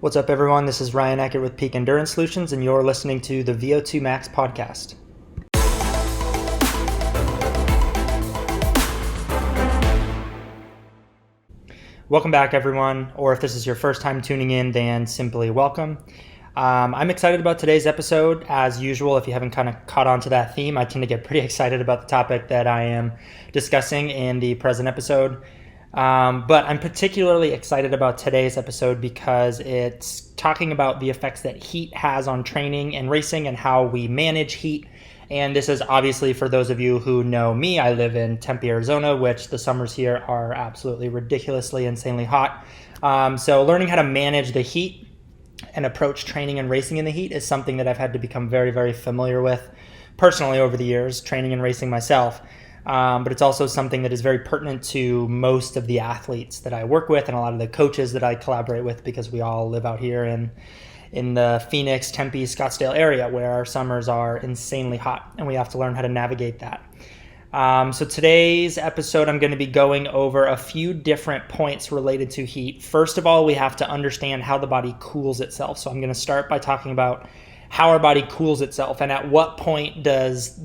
What's up, everyone? This is Ryan Eckert with Peak Endurance Solutions, and you're listening to the VO2 Max podcast. Welcome back, everyone, or if this is your first time tuning in, then simply welcome. I'm excited about today's episode. As usual, if you haven't kind of caught on to that theme, I tend to get pretty excited about the topic that I am discussing in the present episode. But I'm particularly excited about today's episode because it's talking about the effects that heat has on training and racing and how we manage heat. And this is obviously for those of you who know me. I live in Tempe, Arizona, which the summers here are absolutely ridiculously, insanely hot. So learning how to manage the heat and approach training and racing in the heat is something that I've had to become very, very familiar with personally over the years, training and racing myself. But it's also something that is very pertinent to most of the athletes that I work with and a lot of the coaches that I collaborate with, because we all live out here in the Phoenix, Tempe, Scottsdale area where our summers are insanely hot and we have to learn how to navigate that. So today's episode, I'm going to be going over a few different points related to heat. First of all, we have to understand how the body cools itself. So I'm going to start by talking about how our body cools itself and at what point does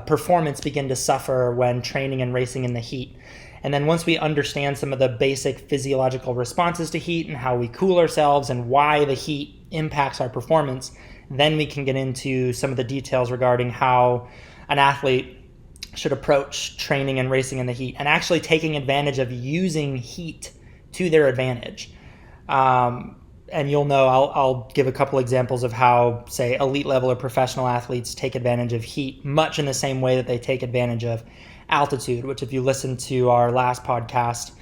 performance begin to suffer when training and racing in the heat. And then once we understand some of the basic physiological responses to heat and how we cool ourselves and why the heat impacts our performance, then we can get into some of the details regarding how an athlete should approach training and racing in the heat and actually taking advantage of using heat to their advantage. And you'll know, I'll give a couple examples of how, say, elite level or professional athletes take advantage of heat, much in the same way that they take advantage of altitude, which if you listen to our last podcast,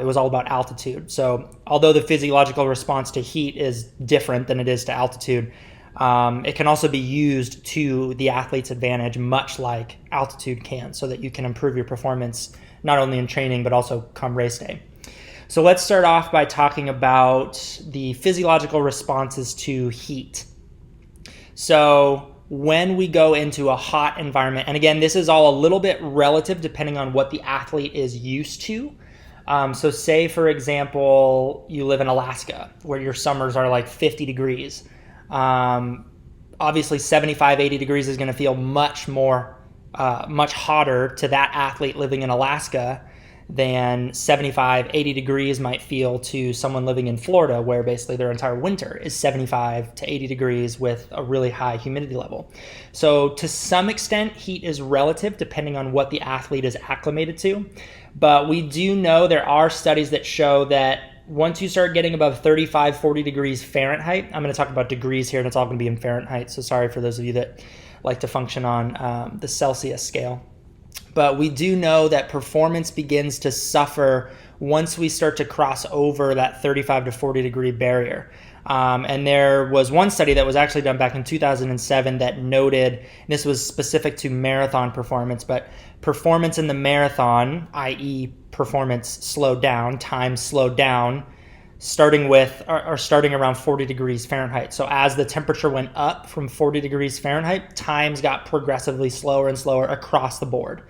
it was all about altitude. So although the physiological response to heat is different than it is to altitude, it can also be used to the athlete's advantage, much like altitude can, so that you can improve your performance, not only in training, but also come race day. So let's start off by talking about the physiological responses to heat. So when we go into a hot environment, and again, this is all a little bit relative depending on what the athlete is used to. So say, for example, you live in Alaska where your summers are like 50 degrees. Obviously 75, 80 degrees is going to feel much hotter to that athlete living in Alaska than 75, 80 degrees might feel to someone living in Florida, where basically their entire winter is 75 to 80 degrees with a really high humidity level. So to some extent, heat is relative depending on what the athlete is acclimated to. But we do know there are studies that show that once you start getting above 35, 40 degrees Fahrenheit, I'm going to talk about degrees here and it's all going to be in Fahrenheit. So sorry for those of you that like to function on the Celsius scale. But we do know that performance begins to suffer once we start to cross over that 35 to 40 degree barrier. And there was one study that was actually done back in 2007 that noted, and this was specific to marathon performance, but performance in the marathon, i.e. performance slowed down, time slowed down, starting around 40 degrees Fahrenheit. So as the temperature went up from 40 degrees Fahrenheit, times got progressively slower and slower across the board.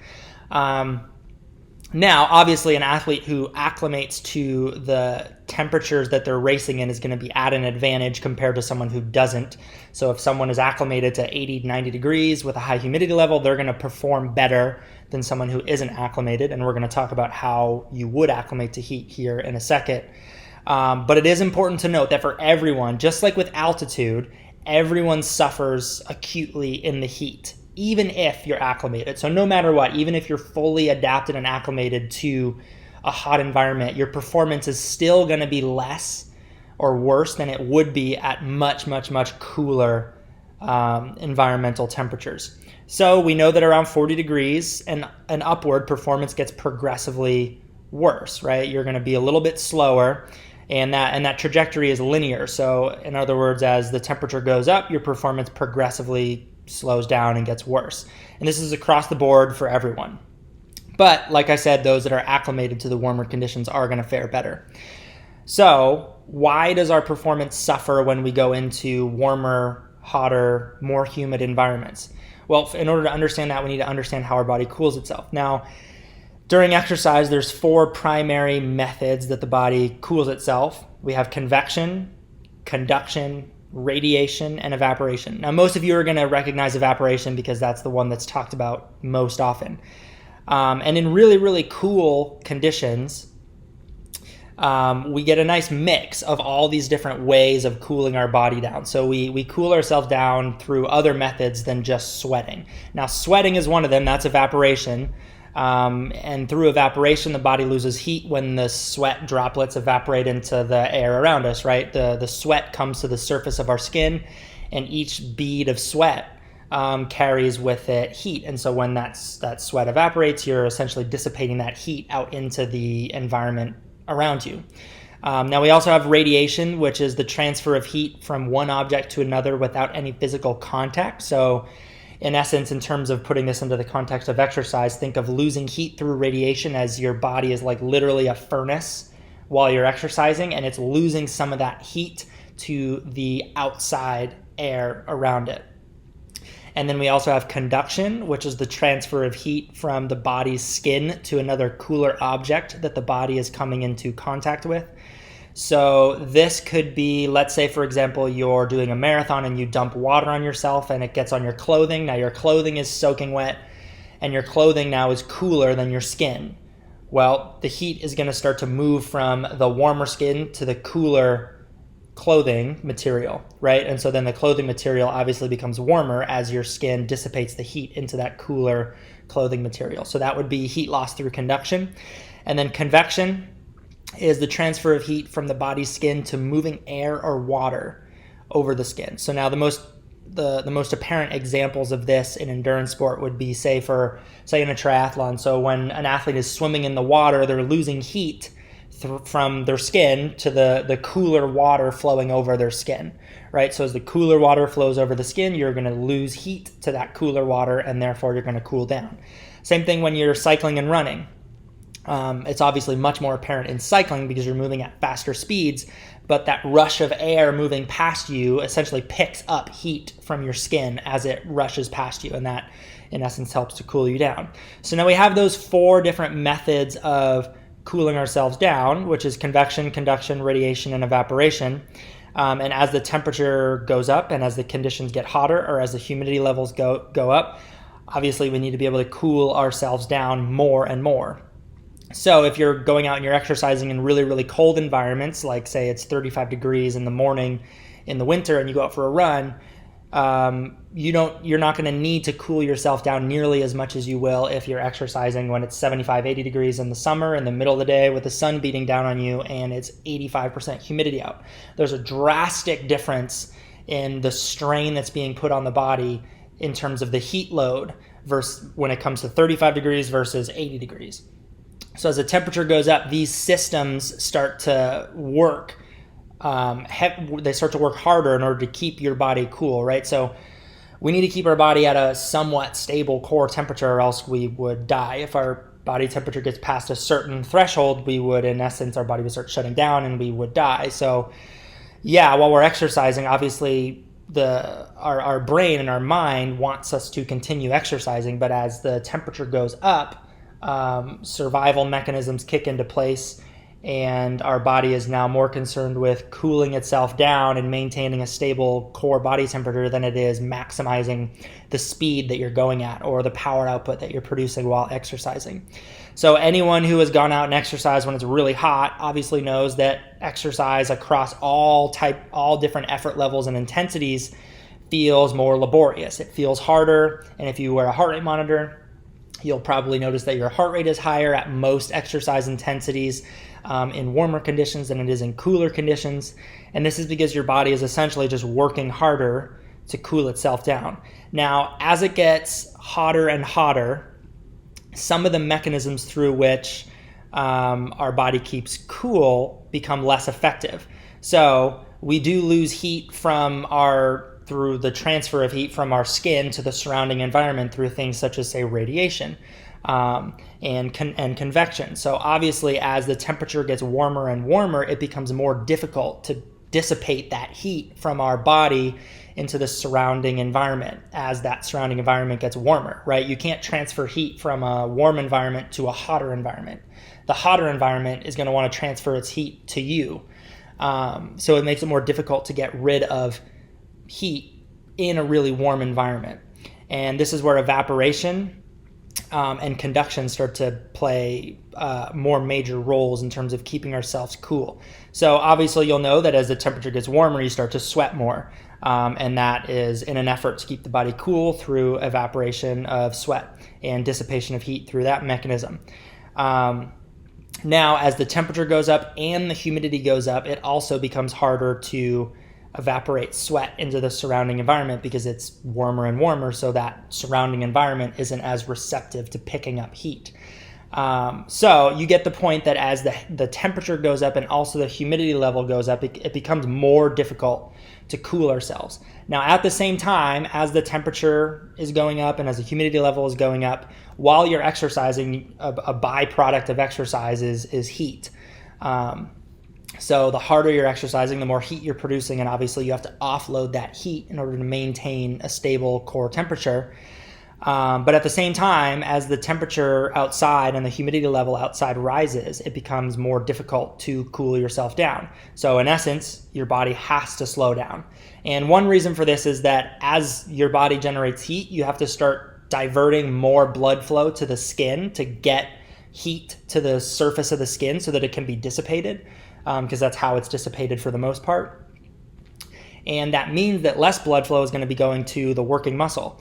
Now, obviously, an athlete who acclimates to the temperatures that they're racing in is going to be at an advantage compared to someone who doesn't. So if someone is acclimated to 80, 90 degrees with a high humidity level, they're going to perform better than someone who isn't acclimated. And we're going to talk about how you would acclimate to heat here in a second. But it is important to note that for everyone, just like with altitude, everyone suffers acutely in the heat, even if you're acclimated. So no matter what, even if you're fully adapted and acclimated to a hot environment, your performance is still going to be less or worse than it would be at much, much, much cooler environmental temperatures. So we know that around 40 degrees and upward, performance gets progressively worse, right? You're going to be a little bit slower. And that trajectory is linear. So in other words, as the temperature goes up, your performance progressively slows down and gets worse. And this is across the board for everyone. But like I said, those that are acclimated to the warmer conditions are going to fare better. So why does our performance suffer when we go into warmer, hotter, more humid environments? Well, in order to understand that, we need to understand how our body cools itself. Now, during exercise, there's 4 primary methods that the body cools itself. We have convection, conduction, radiation, and evaporation. Now, most of you are going to recognize evaporation because that's the one that's talked about most often. And in really, really cool conditions, we get a nice mix of all these different ways of cooling our body down. So we cool ourselves down through other methods than just sweating. Now, sweating is one of them. That's evaporation. And through evaporation, the body loses heat when the sweat droplets evaporate into the air around us, right? The sweat comes to the surface of our skin, and each bead of sweat carries with it heat. And so when that sweat evaporates, you're essentially dissipating that heat out into the environment around you. Now, we also have radiation, which is the transfer of heat from one object to another without any physical contact. So in essence, in terms of putting this into the context of exercise, think of losing heat through radiation as your body is like literally a furnace while you're exercising, and it's losing some of that heat to the outside air around it. And then we also have conduction, which is the transfer of heat from the body's skin to another cooler object that the body is coming into contact with. So this could be, let's say, for example, you're doing a marathon and you dump water on yourself and it gets on your clothing. Now your clothing is soaking wet and your clothing now is cooler than your skin. Well, the heat is going to start to move from the warmer skin to the cooler clothing material, right? And so then the clothing material obviously becomes warmer as your skin dissipates the heat into that cooler clothing material. So that would be heat loss through conduction. And then convection is the transfer of heat from the body's skin to moving air or water over the skin. So now the most apparent examples of this in endurance sport would be, say in a triathlon. So when an athlete is swimming in the water, they're losing heat from their skin to the cooler water flowing over their skin, right? So as the cooler water flows over the skin, you're going to lose heat to that cooler water, and therefore you're going to cool down. Same thing when you're cycling and running. It's obviously much more apparent in cycling because you're moving at faster speeds, but that rush of air moving past you essentially picks up heat from your skin as it rushes past you, and that in essence helps to cool you down. So now we have those 4 different methods of cooling ourselves down, which is convection, conduction, radiation, and evaporation. And as the temperature goes up and as the conditions get hotter or as the humidity levels go up, obviously we need to be able to cool ourselves down more and more. So if you're going out and you're exercising in really, really cold environments, like say it's 35 degrees in the morning in the winter and you go out for a run, you're not going to need to cool yourself down nearly as much as you will if you're exercising when it's 75, 80 degrees in the summer in the middle of the day with the sun beating down on you and it's 85% humidity out. There's a drastic difference in the strain that's being put on the body in terms of the heat load versus when it comes to 35 degrees versus 80 degrees. So as the temperature goes up, these systems start to work. They start to work harder in order to keep your body cool, right? So we need to keep our body at a somewhat stable core temperature or else we would die. If our body temperature gets past a certain threshold, we would, in essence, our body would start shutting down and we would die. So yeah, while we're exercising, obviously our brain and our mind wants us to continue exercising, but as the temperature goes up, survival mechanisms kick into place and our body is now more concerned with cooling itself down and maintaining a stable core body temperature than it is maximizing the speed that you're going at or the power output that you're producing while exercising. So anyone who has gone out and exercised when it's really hot obviously knows that exercise across all different effort levels and intensities feels more laborious. It feels harder, and if you wear a heart rate monitor, you'll probably notice that your heart rate is higher at most exercise intensities in warmer conditions than it is in cooler conditions. And this is because your body is essentially just working harder to cool itself down. Now, as it gets hotter and hotter, some of the mechanisms through which our body keeps cool become less effective. So we do lose heat through the transfer of heat from our skin to the surrounding environment through things such as, say, radiation and convection. So obviously, as the temperature gets warmer and warmer, it becomes more difficult to dissipate that heat from our body into the surrounding environment as that surrounding environment gets warmer, right? You can't transfer heat from a warm environment to a hotter environment. The hotter environment is going to want to transfer its heat to you. So it makes it more difficult to get rid of heat in a really warm environment. And this is where evaporation and conduction start to play more major roles in terms of keeping ourselves cool. So obviously you'll know that as the temperature gets warmer, you start to sweat more. And that is in an effort to keep the body cool through evaporation of sweat and dissipation of heat through that mechanism. Now, as the temperature goes up and the humidity goes up, it also becomes harder to evaporate sweat into the surrounding environment because it's warmer and warmer, so that surrounding environment isn't as receptive to picking up heat. So you get the point that as the temperature goes up and also the humidity level goes up, it becomes more difficult to cool ourselves. Now, at the same time, as the temperature is going up and as the humidity level is going up, while you're exercising, a byproduct of exercise is heat. So the harder you're exercising, the more heat you're producing, and obviously you have to offload that heat in order to maintain a stable core temperature. But at the same time, as the temperature outside and the humidity level outside rises, it becomes more difficult to cool yourself down. So in essence, your body has to slow down. And one reason for this is that as your body generates heat, you have to start diverting more blood flow to the skin to get heat to the surface of the skin so that it can be dissipated, because that's how it's dissipated for the most part. And that means that less blood flow is going to be going to the working muscle.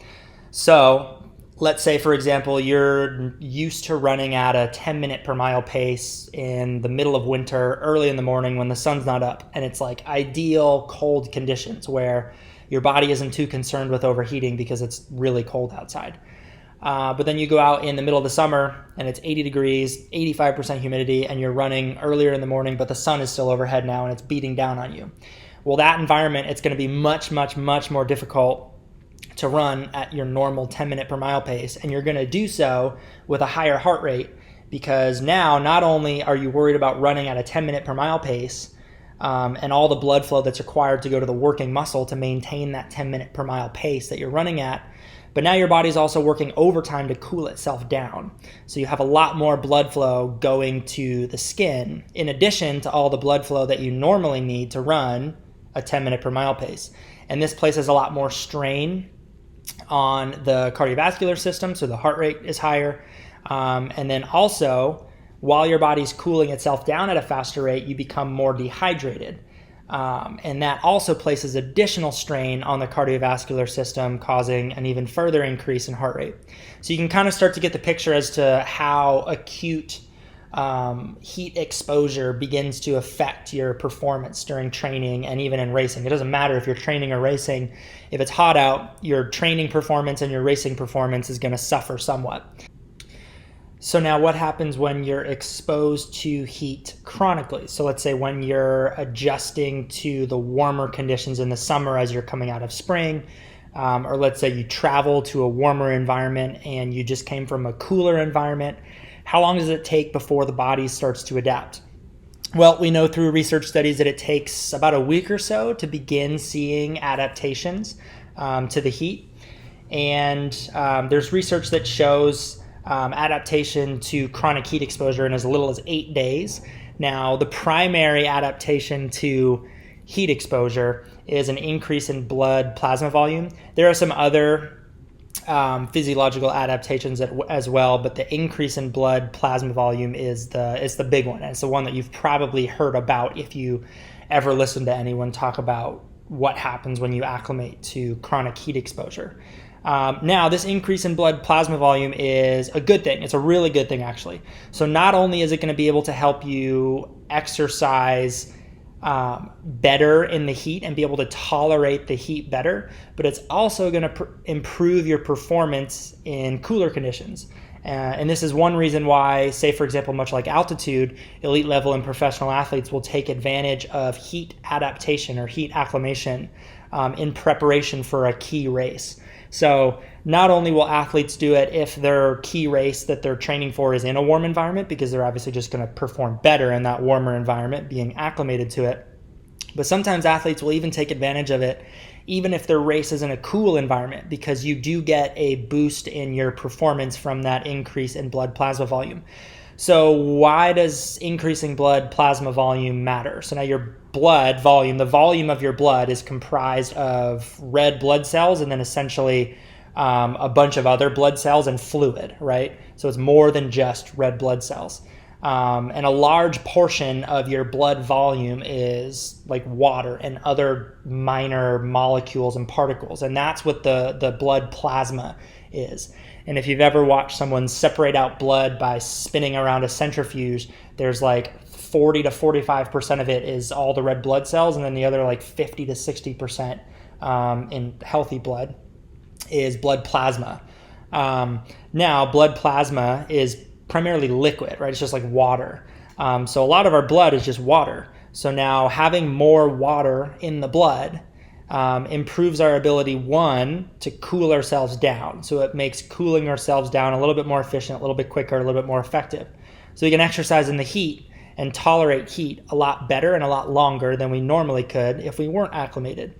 So let's say, for example, you're used to running at a 10-minute per mile pace in the middle of winter, early in the morning when the sun's not up, and it's like ideal cold conditions where your body isn't too concerned with overheating because it's really cold outside. But then you go out in the middle of the summer and it's 80 degrees, 85% humidity, and you're running earlier in the morning, but the sun is still overhead now and it's beating down on you. Well, that environment, it's going to be much, much, much more difficult to run at your normal 10-minute per mile pace, and you're going to do so with a higher heart rate, because now not only are you worried about running at a 10-minute per mile pace and all the blood flow that's required to go to the working muscle to maintain that 10-minute per mile pace that you're running at, but now your body's also working overtime to cool itself down. So you have a lot more blood flow going to the skin, in addition to all the blood flow that you normally need to run a 10-minute per mile pace. And this places a lot more strain on the cardiovascular system, so the heart rate is higher. And then also, while your body's cooling itself down at a faster rate, you become more dehydrated. And that also places additional strain on the cardiovascular system, causing an even further increase in heart rate. So you can kind of start to get the picture as to how acute heat exposure begins to affect your performance during training and even in racing. It doesn't matter if you're training or racing. If it's hot out, your training performance and your racing performance is going to suffer somewhat. So now what happens when you're exposed to heat chronically? So let's say when you're adjusting to the warmer conditions in the summer as you're coming out of spring, or let's say you travel to a warmer environment and you just came from a cooler environment. How long does it take before the body starts to adapt? Well, we know through research studies that it takes about a week or so to begin seeing adaptations to the heat. And there's research that shows adaptation to chronic heat exposure in as little as 8 days. Now, the primary adaptation to heat exposure is an increase in blood plasma volume. There are some other physiological adaptations as well, but the increase in blood plasma volume is the big one. And it's the one that you've probably heard about if you ever listen to anyone talk about what happens when you acclimate to chronic heat exposure. Now, this increase in blood plasma volume is a good thing. It's a really good thing, actually. So not only is it going to be able to help you exercise better in the heat and be able to tolerate the heat better, but it's also going to improve your performance in cooler conditions. And this is one reason why, say, for example, much like altitude, elite level and professional athletes will take advantage of heat adaptation or heat acclimation in preparation for a key race. So not only will athletes do it if their key race that they're training for is in a warm environment, because they're obviously just going to perform better in that warmer environment, being acclimated to it, but sometimes athletes will even take advantage of it even if their race is in a cool environment, because you do get a boost in your performance from that increase in blood plasma volume. So why does increasing blood plasma volume matter? So now your blood volume, the volume of your blood is comprised of red blood cells and then essentially a bunch of other blood cells and fluid, right? So it's more than just red blood cells. And a large portion of your blood volume is like water and other minor molecules and particles. And that's what the blood plasma is. And if you've ever watched someone separate out blood by spinning around a centrifuge, there's like 40 to 45% of it is all the red blood cells, and then the other like 50 to 60% in healthy blood is blood plasma. Now, blood plasma is primarily liquid, right? It's just like water. So a lot of our blood is just water. So now having more water in the blood improves our ability, one, to cool ourselves down. So it makes cooling ourselves down a little bit more efficient, a little bit quicker, a little bit more effective. So we can exercise in the heat and tolerate heat a lot better and a lot longer than we normally could if we weren't acclimated.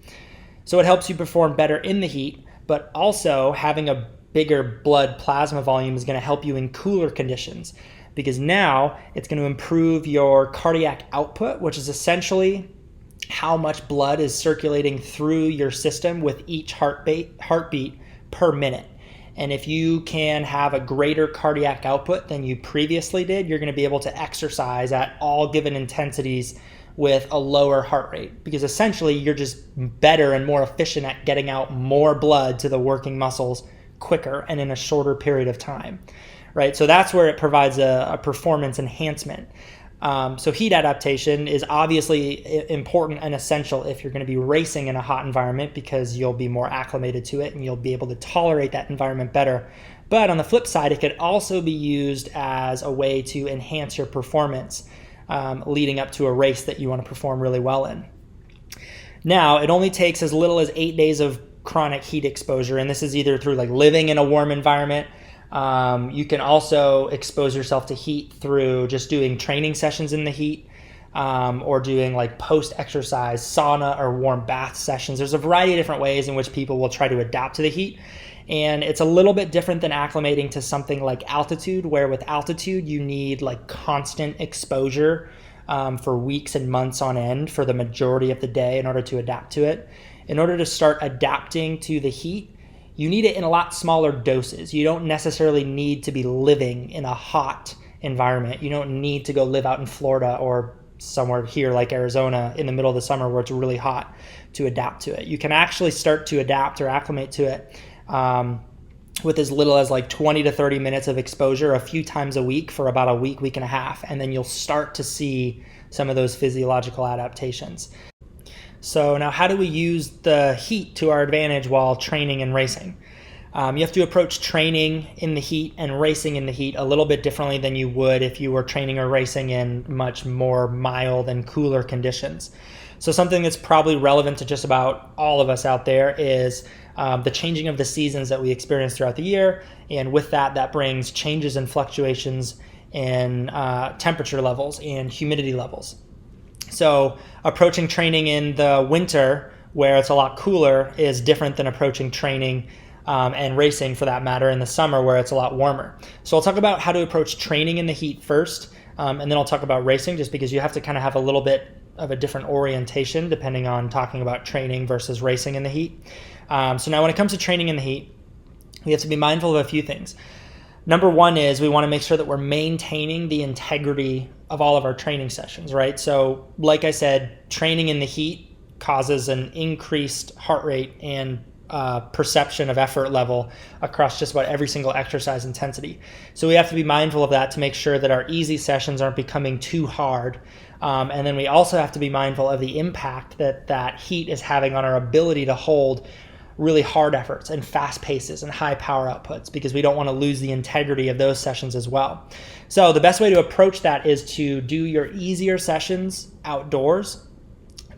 So it helps you perform better in the heat, but also having a bigger blood plasma volume is going to help you in cooler conditions, because now it's going to improve your cardiac output, which is essentially how much blood is circulating through your system with each heartbeat per minute. And if you can have a greater cardiac output than you previously did, you're going to be able to exercise at all given intensities with a lower heart rate, because essentially you're just better and more efficient at getting out more blood to the working muscles quicker and in a shorter period of time, right? So that's where it provides a performance enhancement. So heat adaptation is obviously important and essential if you're going to be racing in a hot environment, because you'll be more acclimated to it and you'll be able to tolerate that environment better. But on the flip side, it could also be used as a way to enhance your performance leading up to a race that you want to perform really well in. Now, it only takes as little as 8 days of chronic heat exposure, and this is either through like living in a warm environment. You can also expose yourself to heat through just doing training sessions in the heat, or doing like post-exercise sauna or warm bath sessions. There's a variety of different ways in which people will try to adapt to the heat. And it's a little bit different than acclimating to something like altitude, where with altitude you need like constant exposure for weeks and months on end for the majority of the day in order to adapt to it. In order to start adapting to the heat, you need it in a lot smaller doses. You don't necessarily need to be living in a hot environment. You don't need to go live out in Florida or somewhere here like Arizona in the middle of the summer where it's really hot to adapt to it. You can actually start to adapt or acclimate to it with as little as like 20 to 30 minutes of exposure a few times a week for about a week, week and a half, and then you'll start to see some of those physiological adaptations. So now, how do we use the heat to our advantage while training and racing? You have to approach training in the heat and racing in the heat a little bit differently than you would if you were training or racing in much more mild and cooler conditions. So something that's probably relevant to just about all of us out there is the changing of the seasons that we experience throughout the year. And with that brings changes and fluctuations in temperature levels and humidity levels. So approaching training in the winter, where it's a lot cooler, is different than approaching training and racing, for that matter, in the summer where it's a lot warmer. So I'll talk about how to approach training in the heat first, and then I'll talk about racing, just because you have to kind of have a little bit of a different orientation depending on talking about training versus racing in the heat. So now when it comes to training in the heat, we have to be mindful of a few things. Number one is we want to make sure that we're maintaining the integrity of all of our training sessions, right? So like I said, training in the heat causes an increased heart rate and perception of effort level across just about every single exercise intensity. So we have to be mindful of that to make sure that our easy sessions aren't becoming too hard. And then we also have to be mindful of the impact that heat is having on our ability to hold really hard efforts and fast paces and high power outputs, because we don't want to lose the integrity of those sessions as well. So the best way to approach that is to do your easier sessions outdoors,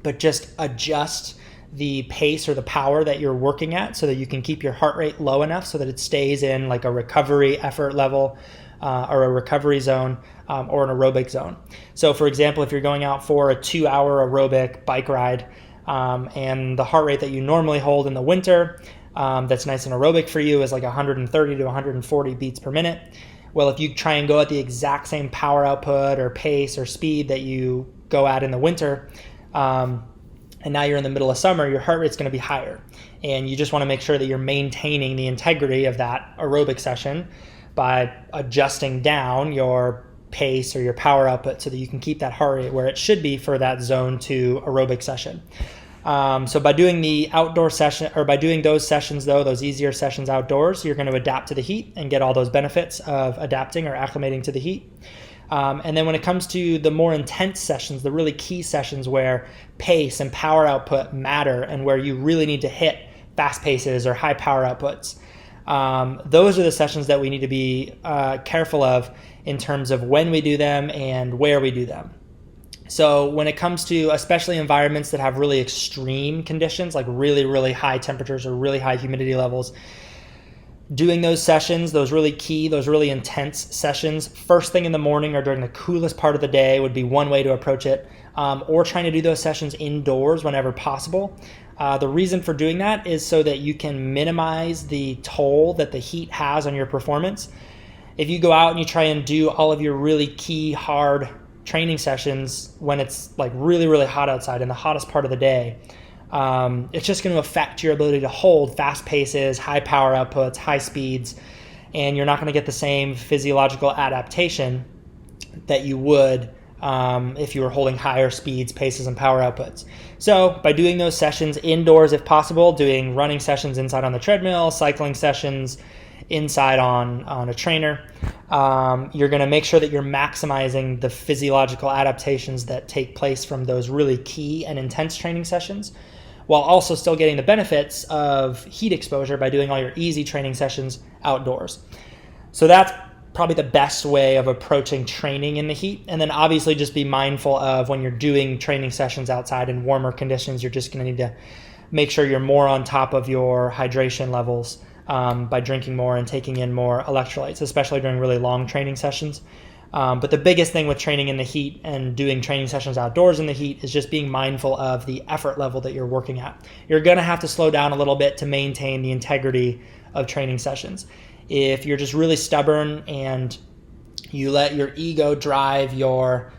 but just adjust the pace or the power that you're working at so that you can keep your heart rate low enough so that it stays in like a recovery effort level or a recovery zone or an aerobic zone. So for example, if you're going out for a 2-hour aerobic bike ride, and the heart rate that you normally hold in the winter that's nice and aerobic for you is like 130 to 140 beats per minute. Well, if you try and go at the exact same power output or pace or speed that you go at in the winter, and now you're in the middle of summer, your heart rate's going to be higher. And you just want to make sure that you're maintaining the integrity of that aerobic session by adjusting down your pace or your power output so that you can keep that heart rate where it should be for that zone 2 aerobic session. So by doing the outdoor session, or by doing those sessions though, those easier sessions outdoors, you're going to adapt to the heat and get all those benefits of adapting or acclimating to the heat. And then when it comes to the more intense sessions, the really key sessions where pace and power output matter and where you really need to hit fast paces or high power outputs, those are the sessions that we need to be careful of in terms of when we do them and where we do them. So when it comes to especially environments that have really extreme conditions, like really, really high temperatures or really high humidity levels, doing those sessions, those really key, those really intense sessions, first thing in the morning or during the coolest part of the day would be one way to approach it, or trying to do those sessions indoors whenever possible. The reason for doing that is so that you can minimize the toll that the heat has on your performance. If you go out and you try and do all of your really key, hard training sessions when it's like really, really hot outside in the hottest part of the day, it's just going to affect your ability to hold fast paces, high power outputs, high speeds, and you're not going to get the same physiological adaptation that you would if you were holding higher speeds, paces, and power outputs. So by doing those sessions indoors if possible, doing running sessions inside on the treadmill, cycling sessions inside on a trainer, you're going to make sure that you're maximizing the physiological adaptations that take place from those really key and intense training sessions, while also still getting the benefits of heat exposure by doing all your easy training sessions outdoors. So that's probably the best way of approaching training in the heat. And then obviously just be mindful of when you're doing training sessions outside in warmer conditions, you're just going to need to make sure you're more on top of your hydration levels by drinking more and taking in more electrolytes, especially during really long training sessions. But the biggest thing with training in the heat and doing training sessions outdoors in the heat is just being mindful of the effort level that you're working at. You're going to have to slow down a little bit to maintain the integrity of training sessions. If you're just really stubborn and you let your ego drive your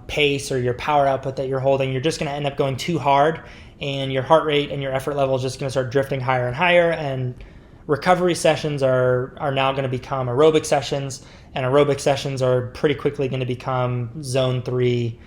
pace or your power output that you're holding, you're just going to end up going too hard, and your heart rate and your effort level is just going to start drifting higher and higher, and recovery sessions are now going to become aerobic sessions, and aerobic sessions are pretty quickly going to become zone 3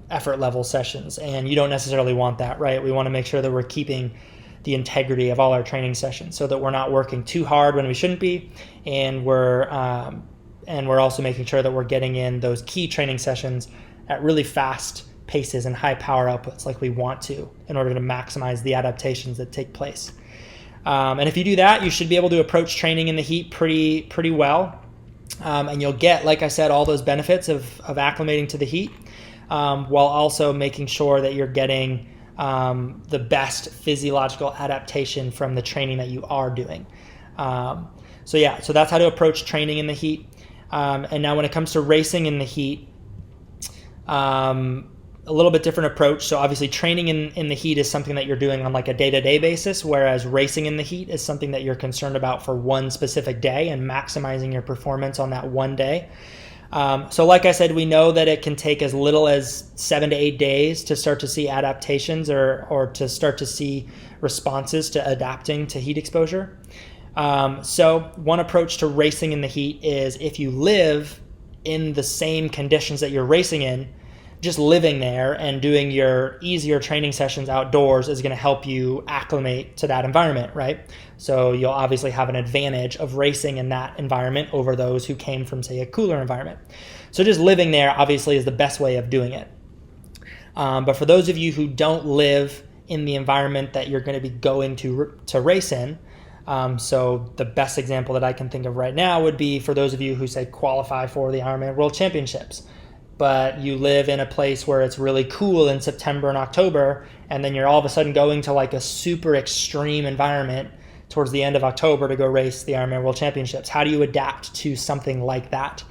effort level sessions, and you don't necessarily want that, right? We want to make sure that we're keeping the integrity of all our training sessions so that we're not working too hard when we shouldn't be, and we're also making sure that we're getting in those key training sessions at really fast paces and high power outputs like we want to in order to maximize the adaptations that take place. And if you do that, you should be able to approach training in the heat pretty well. And you'll get, like I said, all those benefits of acclimating to the heat, while also making sure that you're getting the best physiological adaptation from the training that you are doing. So that's how to approach training in the heat. And now when it comes to racing in the heat, a little bit different approach. So obviously training in the heat is something that you're doing on like a day-to-day basis, whereas racing in the heat is something that you're concerned about for one specific day and maximizing your performance on that one day. So like I said, we know that it can take as little as 7 to 8 days to start to see adaptations or to start to see responses to adapting to heat exposure. So one approach to racing in the heat is if you live in the same conditions that you're racing in, just living there and doing your easier training sessions outdoors is going to help you acclimate to that environment, right? So you'll obviously have an advantage of racing in that environment over those who came from, say, a cooler environment. So just living there obviously is the best way of doing it. But for those of you who don't live in the environment that you're going to be going to race in, so the best example that I can think of right now would be for those of you who say qualify for the Ironman World Championships, but you live in a place where it's really cool in September and October, and then you're all of a sudden going to like a super extreme environment towards the end of October to go race the Ironman World Championships. How do you adapt to something like that?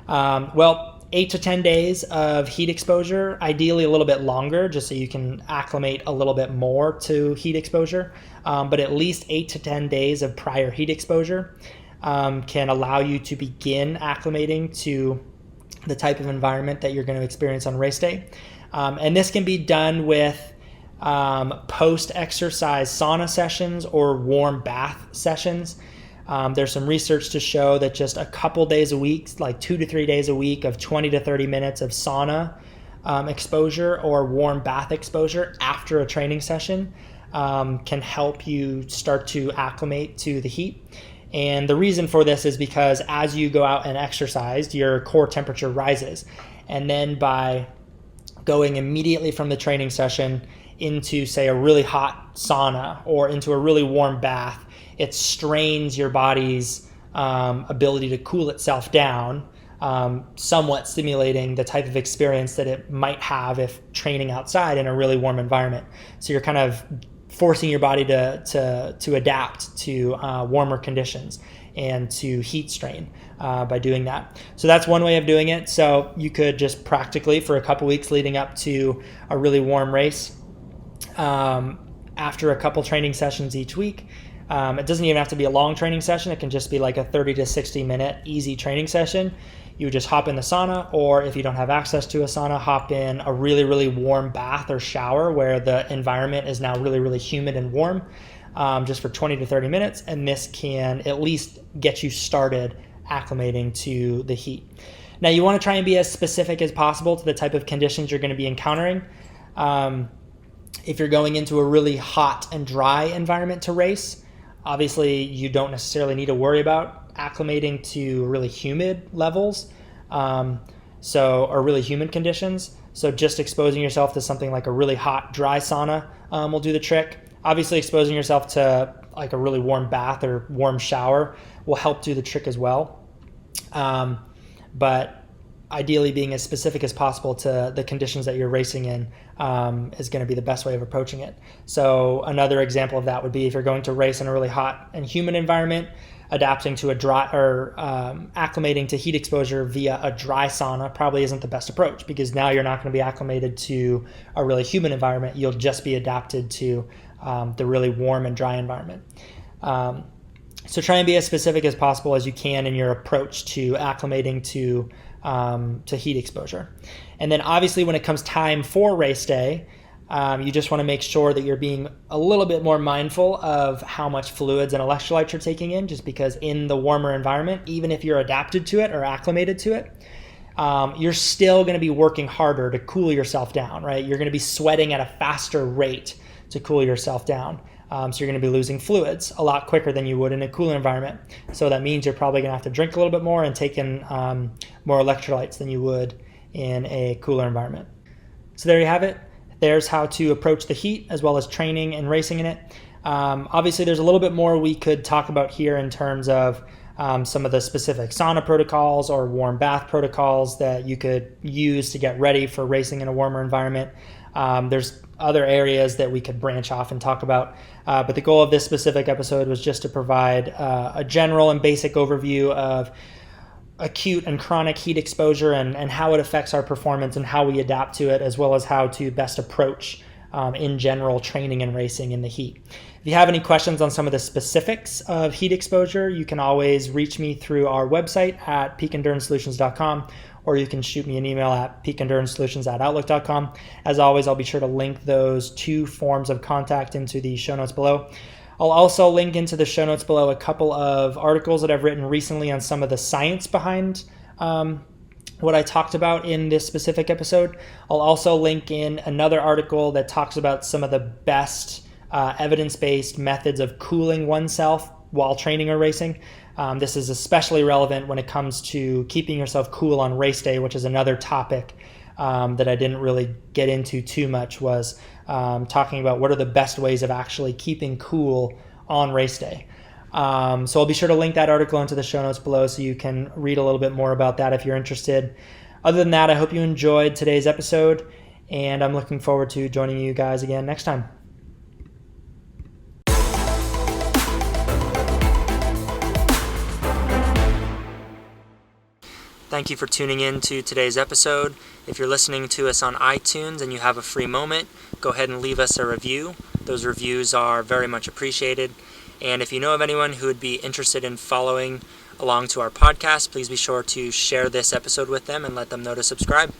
Well, 8 to 10 days of heat exposure, ideally a little bit longer, just so you can acclimate a little bit more to heat exposure. But at least 8 to 10 days of prior heat exposure can allow you to begin acclimating to the type of environment that you're going to experience on race day. And this can be done with post-exercise sauna sessions or warm bath sessions. There's some research to show that just a couple days a week, like 2 to 3 days a week of 20 to 30 minutes of sauna exposure or warm bath exposure after a training session can help you start to acclimate to the heat. And the reason for this is because as you go out and exercise, your core temperature rises. And then by going immediately from the training session into, say, a really hot sauna or into a really warm bath, it strains your body's ability to cool itself down, somewhat stimulating the type of experience that it might have if training outside in a really warm environment. So you're kind of forcing your body to adapt to warmer conditions and to heat strain by doing that. So that's one way of doing it. So you could just practically, for a couple weeks leading up to a really warm race, after a couple training sessions each week, it doesn't even have to be a long training session. It can just be like a 30 to 60 minute easy training session. You would just hop in the sauna, or if you don't have access to a sauna, hop in a really, really warm bath or shower where the environment is now really, really humid and warm, just for 20 to 30 minutes. And this can at least get you started acclimating to the heat. Now, you want to try and be as specific as possible to the type of conditions you're going to be encountering. If you're going into a really hot and dry environment to race, obviously you don't necessarily need to worry about acclimating to really humid levels, or really humid conditions. So just exposing yourself to something like a really hot, dry sauna will do the trick. Obviously, exposing yourself to like a really warm bath or warm shower will help do the trick as well. But ideally, being as specific as possible to the conditions that you're racing in is going to be the best way of approaching it. So another example of that would be if you're going to race in a really hot and humid environment, adapting to a dry or acclimating to heat exposure via a dry sauna probably isn't the best approach, because now you're not going to be acclimated to a really humid environment. You'll just be adapted to the really warm and dry environment. So try and be as specific as possible as you can in your approach to acclimating to heat exposure. And then obviously when it comes time for race day, you just want to make sure that you're being a little bit more mindful of how much fluids and electrolytes you're taking in, just because in the warmer environment, even if you're adapted to it or acclimated to it, you're still going to be working harder to cool yourself down, right? You're going to be sweating at a faster rate to cool yourself down. So you're going to be losing fluids a lot quicker than you would in a cooler environment. So that means you're probably going to have to drink a little bit more and take in more electrolytes than you would in a cooler environment. So there you have it. There's how to approach the heat as well as training and racing in it. Obviously, there's a little bit more we could talk about here in terms of some of the specific sauna protocols or warm bath protocols that you could use to get ready for racing in a warmer environment. There's other areas that we could branch off and talk about. But the goal of this specific episode was just to provide a general and basic overview of acute and chronic heat exposure and how it affects our performance and how we adapt to it, as well as how to best approach in general training and racing in the heat. If you have any questions on some of the specifics of heat exposure, you can always reach me through our website at peakenduranceSolutions.com, or you can shoot me an email at peakenduranceSolutions@outlook.com. As always, I'll be sure to link those two forms of contact into the show notes below. I'll also link into the show notes below a couple of articles that I've written recently on some of the science behind what I talked about in this specific episode. I'll also link in another article that talks about some of the best evidence-based methods of cooling oneself while training or racing. This is especially relevant when it comes to keeping yourself cool on race day, which is another topic that I didn't really get into too much, was talking about what are the best ways of actually keeping cool on race day. So I'll be sure to link that article into the show notes below so you can read a little bit more about that if you're interested. Other than that, I hope you enjoyed today's episode, and I'm looking forward to joining you guys again next time. Thank you for tuning in to today's episode. If you're listening to us on iTunes and you have a free moment, go ahead and leave us a review. Those reviews are very much appreciated. And if you know of anyone who would be interested in following along to our podcast, please be sure to share this episode with them and let them know to subscribe.